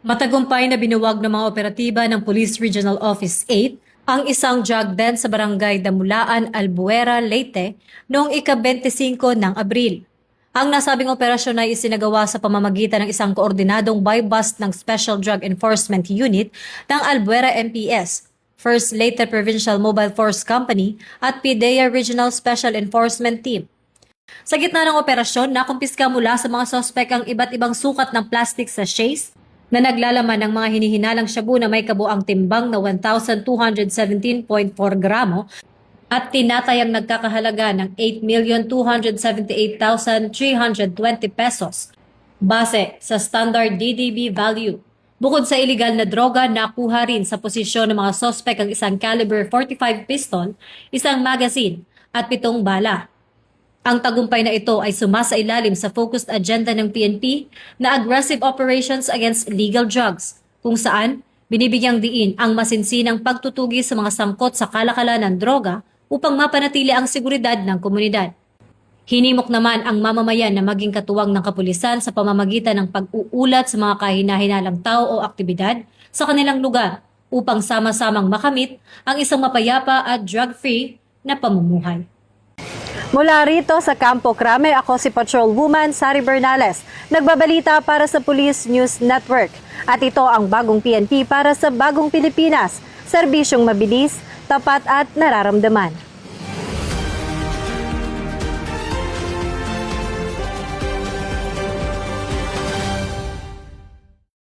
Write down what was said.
Matagumpay na binuwag ng mga operatiba ng Police Regional Office 8 ang isang drug den sa barangay Damulaan, Albuera, Leyte noong ika-25 ng Abril. Ang nasabing operasyon ay isinagawa sa pamamagitan ng isang koordinadong buy-bust ng Special Drug Enforcement Unit ng Albuera MPS, First Leyte Provincial Mobile Force Company at PIDEA Regional Special Enforcement Team. Sa gitna ng operasyon, nakumpiska mula sa mga sospek ang iba't ibang sukat ng plastic sachets na naglalaman ng mga hinihinalang shabu na may kabuang timbang na 1,217.4 gramo at tinatayang nagkakahalaga ng 8,278,320 pesos base sa standard DDB value. Bukod sa iligal na droga, nakuha rin sa posisyon ng mga sospek ang isang caliber 45 pistol, isang magazine at 7 bala. Ang tagumpay na ito ay sumasailalim sa focused agenda ng PNP na aggressive operations against illegal drugs, kung saan binibigyang diin ang masinsinang pagtutugi sa mga sangkot sa kalakalan ng droga upang mapanatili ang seguridad ng komunidad. Hinimok naman ang mamamayan na maging katuwang ng kapulisan sa pamamagitan ng pag-uulat sa mga kahina-hinalang tao o aktibidad sa kanilang lugar upang sama-samang makamit ang isang mapayapa at drug-free na pamumuhay. Mula rito sa Campo Crame, ako si Patrolwoman Sari Bernales, nagbabalita para sa Police News Network. At ito ang bagong PNP para sa bagong Pilipinas, serbisyong mabilis, tapat at nararamdaman.